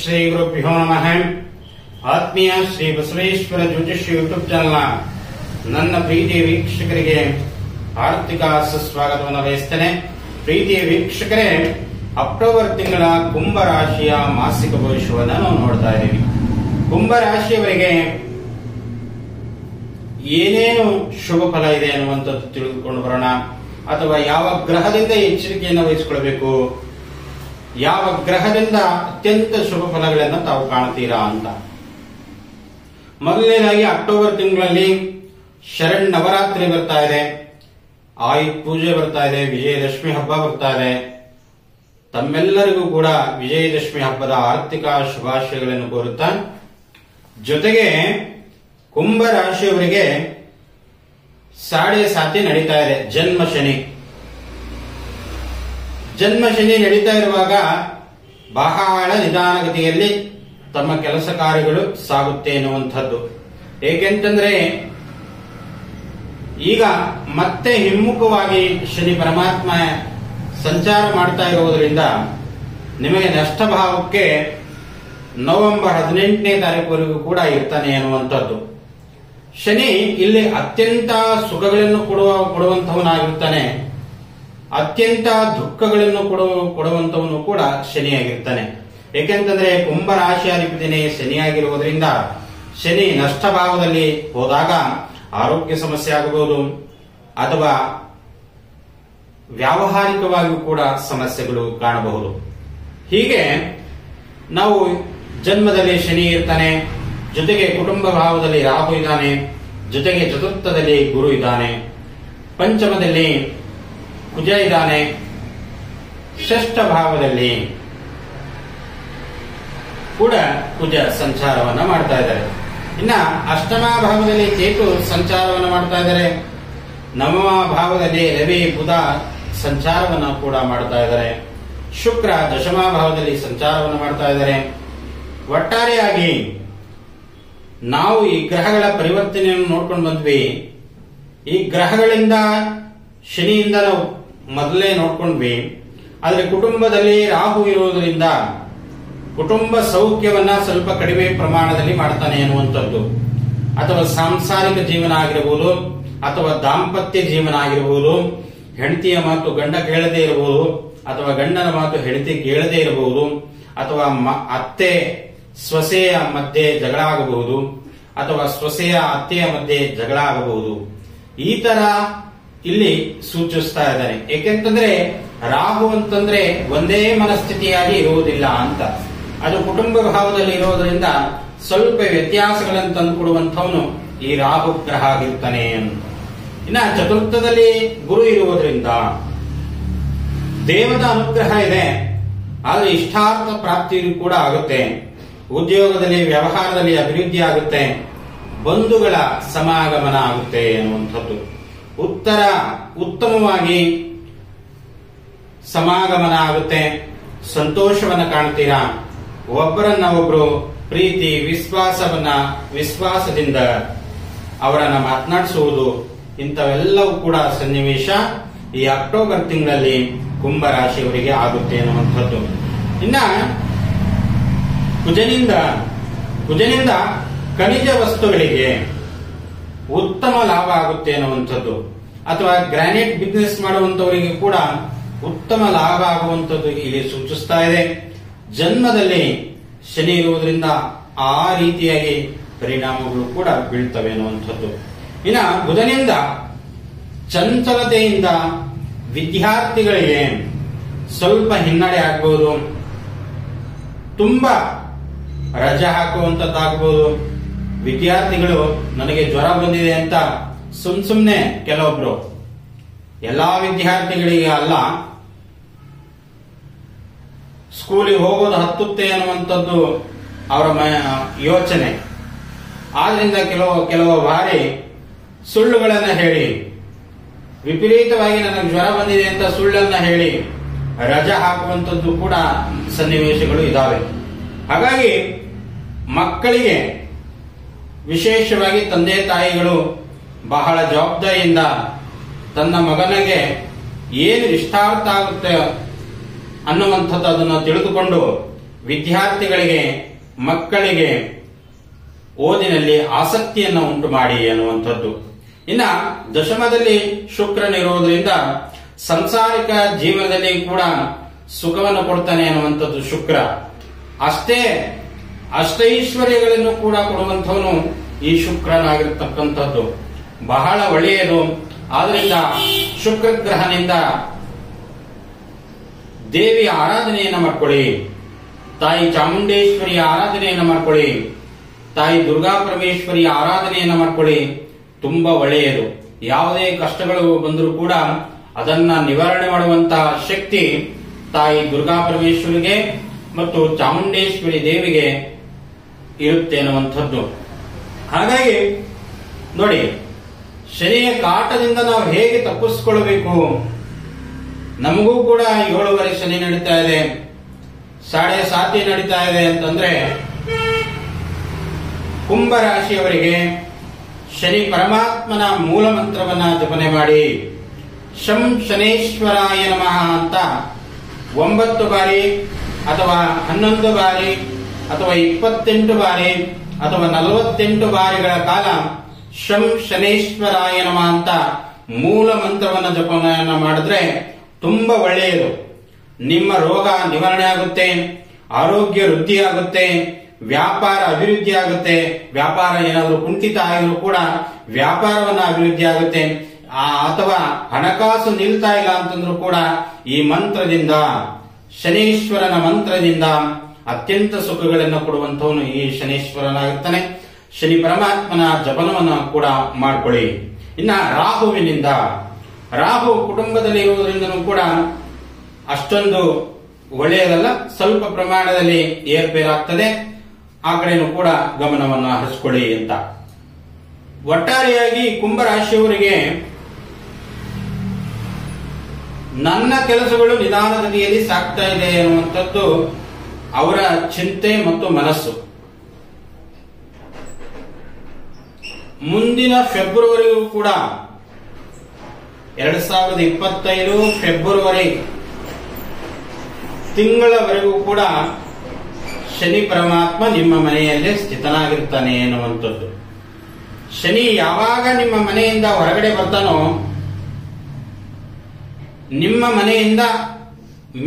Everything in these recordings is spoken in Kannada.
ಶ್ರೀ ಗುರುಭ್ಯೋ ನಮಃ. ಆತ್ಮೀಯ ಶ್ರೀ ಬಸವೇಶ್ವರ ಜ್ಯೋತಿಷ್ಯ ಯೂಟ್ಯೂಬ್ ಚಾನಲ್ ನನ್ನ ಪ್ರೀತಿಯ ವೀಕ್ಷಕರಿಗೆ ಆರ್ಥಿಕ ಸುಸ್ವಾಗತವನ್ನು ಬಯಸ್ತೇನೆ. ಪ್ರೀತಿಯ ವೀಕ್ಷಕರೇ, ಅಕ್ಟೋಬರ್ ತಿಂಗಳ ಕುಂಭ ರಾಶಿಯ ಮಾಸಿಕ ಭವಿಷ್ಯವನ್ನು ನಾವು ನೋಡ್ತಾ ಇದ್ದೀವಿ. ಕುಂಭ ರಾಶಿಯವರಿಗೆ ಏನೇನು ಶುಭ ಫಲ ಇದೆ ಅನ್ನುವಂಥದ್ದು ತಿಳಿದುಕೊಂಡು ಬರೋಣ. ಅಥವಾ ಯಾವ ಗ್ರಹದಿಂದ ಎಚ್ಚರಿಕೆಯನ್ನು ವಹಿಸಿಕೊಳ್ಬೇಕು, ಯಾವ ಗ್ರಹದಿಂದ ಅತ್ಯಂತ ಶುಭ ಫಲಗಳನ್ನು ತಾವು ಕಾಣ್ತೀರಾ ಅಂತ. ಮೊದಲನೇದಾಗಿ ಅಕ್ಟೋಬರ್ ತಿಂಗಳಲ್ಲಿ ಶರಣ್ ನವರಾತ್ರಿ ಬರ್ತಾ ಇದೆ, ಆಯುಧ ಪೂಜೆ ಬರ್ತಾ ಇದೆ, ವಿಜಯದಶಮಿ ಹಬ್ಬ ಬರ್ತಾ ಇದೆ. ತಮ್ಮೆಲ್ಲರಿಗೂ ಕೂಡ ವಿಜಯದಶಮಿ ಹಬ್ಬದ ಆರ್ಥಿಕ ಶುಭಾಶಯಗಳನ್ನು ಕೋರುತ್ತಾ, ಜೊತೆಗೆ ಕುಂಭ ರಾಶಿಯವರಿಗೆ ಸಾಡೆ ಸಾತಿ ನಡೀತಾ ಇದೆ. ಜನ್ಮ ಶನಿ ನಡೀತಾ ಇರುವಾಗ ಬಹಳ ನಿಧಾನಗತಿಯಲ್ಲಿ ತಮ್ಮ ಕೆಲಸ ಕಾರ್ಯಗಳು ಸಾಗುತ್ತೆ ಎನ್ನುವಂಥದ್ದು. ಏಕೆಂತಂದ್ರೆ ಈಗ ಮತ್ತೆ ಹಿಮ್ಮುಖವಾಗಿ ಶನಿ ಪರಮಾತ್ಮ ಸಂಚಾರ ಮಾಡ್ತಾ ಇರುವುದರಿಂದ ನಿಮಗೆ ನಷ್ಟ ಭಾವಕ್ಕೆ ನವೆಂಬರ್ 18ನೇ ತಾರೀಕುವರೆಗೂ ಕೂಡ ಇರ್ತಾನೆ ಎನ್ನುವಂಥದ್ದು. ಶನಿ ಇಲ್ಲಿ ಅತ್ಯಂತ ಸುಖಗಳನ್ನು ಕೊಡುವಂತವನಾಗಿರ್ತಾನೆ, ಅತ್ಯಂತ ದುಃಖಗಳನ್ನು ಕೊಡುವಂತವನು ಕೂಡ ಶನಿಯಾಗಿರ್ತಾನೆ. ಏಕೆಂತಂದ್ರೆ ಕುಂಭ ರಾಶಿಯಾಧಿಪತಿನೇ ಶನಿಯಾಗಿರುವುದರಿಂದ ಶನಿ ನಷ್ಟ ಭಾವದಲ್ಲಿ ಹೋದಾಗ ಆರೋಗ್ಯ ಸಮಸ್ಯೆ ಆಗಬಹುದು, ಅಥವಾ ವ್ಯಾವಹಾರಿಕವಾಗಿಯೂ ಕೂಡ ಸಮಸ್ಯೆಗಳು ಕಾಣಬಹುದು. ಹೀಗೆ ನಾವು ಜನ್ಮದಲ್ಲಿ ಶನಿ ಇರ್ತಾನೆ, ಜೊತೆಗೆ ಕುಟುಂಬ ಭಾವದಲ್ಲಿ ರಾಹು ಇದ್ದಾನೆ, ಜೊತೆಗೆ ಚತುರ್ಥದಲ್ಲಿ ಗುರು ಇದ್ದಾನೆ, ಪಂಚಮದಲ್ಲಿ ಕುಜ ಇದ್ದಾನೆ, ಷಷ್ಠ ಭಾವದಲ್ಲಿ ಕೂಡ ಕುಜ ಸಂಚಾರವನ್ನ ಮಾಡ್ತಾ ಇದ್ದಾರೆ. ಇನ್ನ ಅಷ್ಟಮ ಭಾವದಲ್ಲಿ ಕೇತು ಸಂಚಾರವನ್ನು ಮಾಡ್ತಾ ಇದ್ದಾರೆ, ನವಮ ಭಾವದಲ್ಲಿ ರವಿ ಬುಧ ಸಂಚಾರವನ್ನು ಕೂಡ ಮಾಡ್ತಾ ಇದ್ದಾರೆ, ಶುಕ್ರ ದಶಮ ಭಾವದಲ್ಲಿ ಸಂಚಾರವನ್ನು ಮಾಡ್ತಾ ಇದ್ದಾರೆ. ಒಟ್ಟಾರೆಯಾಗಿ ನಾವು ಈ ಗ್ರಹಗಳ ಪರಿವರ್ತನೆಯನ್ನು ನೋಡ್ಕೊಂಡು ಬಂದ್ವಿ. ಈ ಗ್ರಹಗಳಿಂದ ಶನಿಯಿಂದ ನಾವು ಮೊದಲೇ ನೋಡ್ಕೊಂಡ್ವಿ. ಆದರೆ ಕುಟುಂಬದಲ್ಲಿ ರಾಹು ಇರುವುದರಿಂದ ಕುಟುಂಬ ಸೌಖ್ಯವನ್ನ ಸ್ವಲ್ಪ ಕಡಿಮೆ ಪ್ರಮಾಣದಲ್ಲಿ ಮಾಡ್ತಾನೆ ಎನ್ನುವಂಥದ್ದು. ಅಥವಾ ಸಾಂಸಾರಿಕ ಜೀವನ ಆಗಿರಬಹುದು, ಅಥವಾ ದಾಂಪತ್ಯ ಜೀವನ ಆಗಿರಬಹುದು, ಹೆಂಡತಿಯ ಮಾತು ಗಂಡ ಕೇಳದೇ ಇರಬಹುದು, ಅಥವಾ ಗಂಡನ ಮಾತು ಹೆಂಡತಿ ಕೇಳದೇ ಇರಬಹುದು, ಅಥವಾ ಅತ್ತೆ ಸೊಸೆಯ ಮಧ್ಯೆ ಜಗಳ ಆಗಬಹುದು, ಅಥವಾ ಸೊಸೆಯ ಅತ್ತೆಯ ಮಧ್ಯೆ ಜಗಳ ಆಗಬಹುದು. ಈ ತರ ಇಲ್ಲಿ ಸೂಚಿಸ್ತಾ ಇದ್ದಾರೆ. ಏಕೆಂತಂದ್ರೆ ರಾಹು ಅಂತಂದ್ರೆ ಒಂದೇ ಮನಸ್ಥಿತಿಯಾಗಿ ಇರುವುದಿಲ್ಲ ಅಂತ. ಅದು ಕುಟುಂಬ ಭಾವದಲ್ಲಿ ಇರೋದ್ರಿಂದ ಸ್ವಲ್ಪ ವ್ಯತ್ಯಾಸಗಳನ್ನು ತಂದುಕೊಡುವಂತವನು ಈ ರಾಹು ಗ್ರಹ ಆಗಿರ್ತಾನೆ ಅಂತ. ಇನ್ನ ಚತುರ್ಥದಲ್ಲಿ ಗುರು ಇರುವುದರಿಂದ ದೇವದ ಅನುಗ್ರಹ ಇದೆ, ಆದ್ರೆ ಇಷ್ಟಾರ್ಥ ಪ್ರಾಪ್ತಿಯೂ ಕೂಡ ಆಗುತ್ತೆ. ಉದ್ಯೋಗದಲ್ಲಿ ವ್ಯವಹಾರದಲ್ಲಿ ಅಭಿವೃದ್ಧಿ ಆಗುತ್ತೆ, ಬಂಧುಗಳ ಸಮಾಗಮನ ಆಗುತ್ತೆ ಎನ್ನುವಂಥದ್ದು. ಉತ್ತಮವಾಗಿ ಸಮಾಗಮನ ಆಗುತ್ತೆ, ಸಂತೋಷವನ್ನ ಕಾಣ್ತೀರಾ, ಒಬ್ಬರನ್ನ ಒಬ್ರು ಪ್ರೀತಿ ವಿಶ್ವಾಸದಿಂದ ಅವರನ್ನ ಮಾತನಾಡಿಸುವುದು, ಇಂಥವೆಲ್ಲವೂ ಕೂಡ ಸನ್ನಿವೇಶ ಈ ಅಕ್ಟೋಬರ್ ತಿಂಗಳಲ್ಲಿ ಕುಂಭ ರಾಶಿಯವರಿಗೆ ಆಗುತ್ತೆ ಎನ್ನುವಂಥದ್ದು. ಇನ್ನ ಕುಜನಿಂದ ಖನಿಜ ವಸ್ತುಗಳಿಗೆ ಉತ್ತಮ ಲಾಭ ಆಗುತ್ತೆ ಅನ್ನುವಂಥದ್ದು, ಅಥವಾ ಗ್ರಾನೈಟ್ ಬಿಸ್ನೆಸ್ ಮಾಡುವಂತವರಿಗೆ ಕೂಡ ಉತ್ತಮ ಲಾಭ ಆಗುವಂಥದ್ದು ಇಲ್ಲಿ ಸೂಚಿಸ್ತಾ ಇದೆ. ಜನ್ಮದಲ್ಲಿ ಶನಿ ಇರುವುದರಿಂದ ಆ ರೀತಿಯಾಗಿ ಪರಿಣಾಮಗಳು ಕೂಡ ಬೀಳ್ತವೆ ಅನ್ನುವಂಥದ್ದು. ಇನ್ನ ಬುಧನಿಂದ ಚಂಚಲತೆಯಿಂದ ವಿದ್ಯಾರ್ಥಿಗಳಿಗೆ ಸ್ವಲ್ಪ ಹಿನ್ನಡೆ ಆಗ್ಬಹುದು, ತುಂಬಾ ರಜೆ ಹಾಕುವಂತದ್ದಾಗಬಹುದು. ವಿದ್ಯಾರ್ಥಿಗಳು ನನಗೆ ಜ್ವರ ಬಂದಿದೆ ಅಂತ ಸುಮ್ನೆ ಕೆಲವೊಬ್ರು, ಎಲ್ಲಾ ವಿದ್ಯಾರ್ಥಿಗಳಿಗೆ ಅಲ್ಲ, ಸ್ಕೂಲಿಗೆ ಹೋಗೋದು ಹತ್ತುತ್ತೆ ಅನ್ನುವಂಥದ್ದು ಅವರ ಯೋಚನೆ. ಆದ್ರಿಂದ ಕೆಲವು ಬಾರಿ ಸುಳ್ಳುಗಳನ್ನ ಹೇಳಿ, ವಿಪರೀತವಾಗಿ ನನಗೆ ಜ್ವರ ಬಂದಿದೆ ಅಂತ ಸುಳ್ಳನ್ನ ಹೇಳಿ ರಜೆ ಹಾಕುವಂಥದ್ದು ಕೂಡ ಸನ್ನಿವೇಶಗಳು ಇದಾವೆ. ಹಾಗಾಗಿ ಮಕ್ಕಳಿಗೆ, ವಿಶೇಷವಾಗಿ ತಂದೆ ತಾಯಿಗಳು ಬಹಳ ಜವಾಬ್ದಾರಿಯಿಂದ ತನ್ನ ಮಗನಿಗೆ ಏನು ಇಷ್ಟಾರ್ಥ ಆಗುತ್ತೆ ಅನ್ನುವಂಥದ್ದು ಅದನ್ನು ತಿಳಿದುಕೊಂಡು ವಿದ್ಯಾರ್ಥಿಗಳಿಗೆ, ಮಕ್ಕಳಿಗೆ ಓದಿನಲ್ಲಿ ಆಸಕ್ತಿಯನ್ನು ಉಂಟು ಮಾಡಿ ಅನ್ನುವಂಥದ್ದು. ಇನ್ನ ದಶಮದಲ್ಲಿ ಶುಕ್ರನಿರುವುದರಿಂದ ಸಂಸಾರಿಕ ಜೀವನದಲ್ಲಿ ಕೂಡ ಸುಖವನ್ನು ಕೊಡ್ತಾನೆ ಅನ್ನುವಂಥದ್ದು ಶುಕ್ರ. ಅಷ್ಟೈಶ್ವರ್ಯಗಳನ್ನು ಕೂಡ ಕೊಡುವಂಥವನು ಈ ಶುಕ್ರನಾಗಿರ್ತಕ್ಕಂಥದ್ದು. ಬಹಳ ಒಳ್ಳೆಯದು. ಆದ್ರಿಂದ ಶುಕ್ರ ಗ್ರಹನಿಂದ ದೇವಿಯ ಆರಾಧನೆಯನ್ನ ಮಾಡ್ಕೊಳ್ಳಿ, ತಾಯಿ ಚಾಮುಂಡೇಶ್ವರಿಯ ಆರಾಧನೆಯನ್ನ ಮಾಡ್ಕೊಳ್ಳಿ, ತಾಯಿ ದುರ್ಗಾ ಪರಮೇಶ್ವರಿಯ ಆರಾಧನೆಯನ್ನ ಮಾಡ್ಕೊಳ್ಳಿ. ತುಂಬಾ ಒಳ್ಳೆಯದು. ಯಾವುದೇ ಕಷ್ಟಗಳು ಬಂದರೂ ಕೂಡ ಅದನ್ನ ನಿವಾರಣೆ ಮಾಡುವಂತಹ ಶಕ್ತಿ ತಾಯಿ ದುರ್ಗಾ ಪರಮೇಶ್ವರಿಗೆ ಮತ್ತು ಚಾಮುಂಡೇಶ್ವರಿ ದೇವಿಗೆ ಇರುತ್ತೆ ಅನ್ನುವಂಥದ್ದು. ಹಾಗಾಗಿ ನೋಡಿ, ಶನಿಯ ಕಾಟದಿಂದ ನಾವು ಹೇಗೆ ತಪ್ಪಿಸ್ಕೊಳ್ಬೇಕು. ನಮಗೂ ಕೂಡ 7 ಶನಿ ನಡೀತಾ ಇದೆ, 7.5 ನಡೀತಾ ಇದೆ ಅಂತಂದ್ರೆ, ಕುಂಭ ರಾಶಿಯವರಿಗೆ ಶನಿ ಪರಮಾತ್ಮನ ಮೂಲ ಮಂತ್ರವನ್ನ ಜಪನೆ ಮಾಡಿ. ಶಂ ಶನೇಶ್ವರಾಯ ನಮಃ ಅಂತ 9 ಬಾರಿ ಅಥವಾ 11 ಬಾರಿ ಅಥವಾ 28 ಬಾರಿ ಅಥವಾ 48 ಬಾರಿಗಳ ಕಾಲ ಶಂ ಶನೇಶ್ವರಾಯ ನಮಃ ಅಂತ ಮೂಲ ಮಂತ್ರವನ್ನ ಜಪನೆಯನ್ನ ಮಾಡಿದ್ರೆ ತುಂಬಾ ಒಳ್ಳೆಯದು. ನಿಮ್ಮ ರೋಗ ನಿವಾರಣೆ ಆಗುತ್ತೆ, ಆರೋಗ್ಯ ವೃದ್ಧಿ ಆಗುತ್ತೆ, ವ್ಯಾಪಾರ ಅಭಿವೃದ್ಧಿ ಆಗುತ್ತೆ. ವ್ಯಾಪಾರ ಏನಾದರೂ ಕುಂಠಿತ ಆಗಿದ್ರು ಕೂಡ ವ್ಯಾಪಾರವನ್ನ ಅಭಿವೃದ್ಧಿ ಆಗುತ್ತೆ. ಅಥವಾ ಹಣಕಾಸು ನಿಲ್ತಾ ಇಲ್ಲ ಅಂತಂದ್ರೂ ಕೂಡ ಈ ಮಂತ್ರದಿಂದ, ಶನೀಶ್ವರನ ಮಂತ್ರದಿಂದ ಅತ್ಯಂತ ಸುಖಗಳನ್ನು ಕೊಡುವಂತವನು ಈ ಶನೀಶ್ವರನಾಗಿರ್ತಾನೆ. ಶನಿ ಪರಮಾತ್ಮನ ಜಪನವನ್ನು ಕೂಡ ಮಾಡ್ಕೊಳ್ಳಿ. ಇನ್ನ ರಾಹುವಿನಿಂದ, ರಾಹು ಕುಟುಂಬದಲ್ಲಿ ಇರುವುದರಿಂದನೂ ಕೂಡ ಅಷ್ಟೊಂದು ಒಳ್ಳೆಯದಲ್ಲ, ಸ್ವಲ್ಪ ಪ್ರಮಾಣದಲ್ಲಿ ಏರ್ಪೇರಾಗ್ತದೆ. ಆ ಕಡೆನೂ ಕೂಡ ಗಮನವನ್ನು ಹರಿಸಿಕೊಳ್ಳಿ ಅಂತ. ಒಟ್ಟಾರೆಯಾಗಿ ಕುಂಭರಾಶಿಯವರಿಗೆ ನನ್ನ ಕೆಲಸಗಳು ನಿಧಾನಗತಿಯಲ್ಲಿ ಸಾಗ್ತಾ ಇದೆ ಅನ್ನುವಂಥದ್ದು ಅವರ ಚಿಂತೆ ಮತ್ತು ಮನಸ್ಸು. ಮುಂದಿನ ಫೆಬ್ರವರಿಗೂ ಕೂಡ 2025 ಫೆಬ್ರವರಿ ತಿಂಗಳವರೆಗೂ ಕೂಡ ಶನಿ ಪರಮಾತ್ಮ ನಿಮ್ಮ ಮನೆಯಲ್ಲೇ ಸ್ಥಿತನಾಗಿರ್ತಾನೆ ಎನ್ನುವಂಥದ್ದು. ಶನಿ ಯಾವಾಗ ನಿಮ್ಮ ಮನೆಯಿಂದ ಹೊರಗಡೆ ಬರ್ತಾನೋ, ನಿಮ್ಮ ಮನೆಯಿಂದ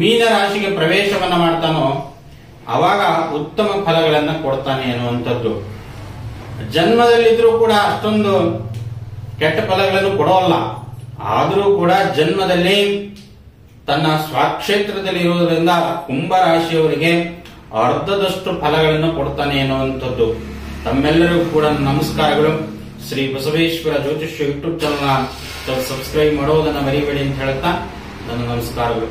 ಮೀನ ರಾಶಿಗೆ ಪ್ರವೇಶವನ್ನ ಮಾಡ್ತಾನೋ, ಆವಾಗ ಉತ್ತಮ ಫಲಗಳನ್ನು ಕೊಡ್ತಾನೆ ಅನ್ನುವಂಥದ್ದು. ಜನ್ಮದಲ್ಲಿದ್ರೂ ಕೂಡ ಅಷ್ಟೊಂದು ಕೆಟ್ಟ ಫಲಗಳನ್ನು ಕೊಡೋಲ್ಲ. ಆದರೂ ಕೂಡ ಜನ್ಮದಲ್ಲಿ ತನ್ನ ಸ್ವಕ್ಷೇತ್ರದಲ್ಲಿ ಇರುವುದರಿಂದ ಕುಂಭರಾಶಿಯವರಿಗೆ ಅರ್ಧದಷ್ಟು ಫಲಗಳನ್ನು ಕೊಡ್ತಾನೆ ಎನ್ನುವಂಥದ್ದು. ತಮ್ಮೆಲ್ಲರಿಗೂ ಕೂಡ ನಮಸ್ಕಾರಗಳು. ಶ್ರೀ ಬಸವೇಶ್ವರ ಜ್ಯೋತಿಷ್ಯ ಯೂಟ್ಯೂಬ್ ಚಾನಲ್ ಸಬ್ಸ್ಕ್ರೈಬ್ ಮಾಡೋದನ್ನ ಮರಿಬೇಡಿ ಅಂತ ಹೇಳ್ತಾ ನನ್ನ ನಮಸ್ಕಾರಗಳು.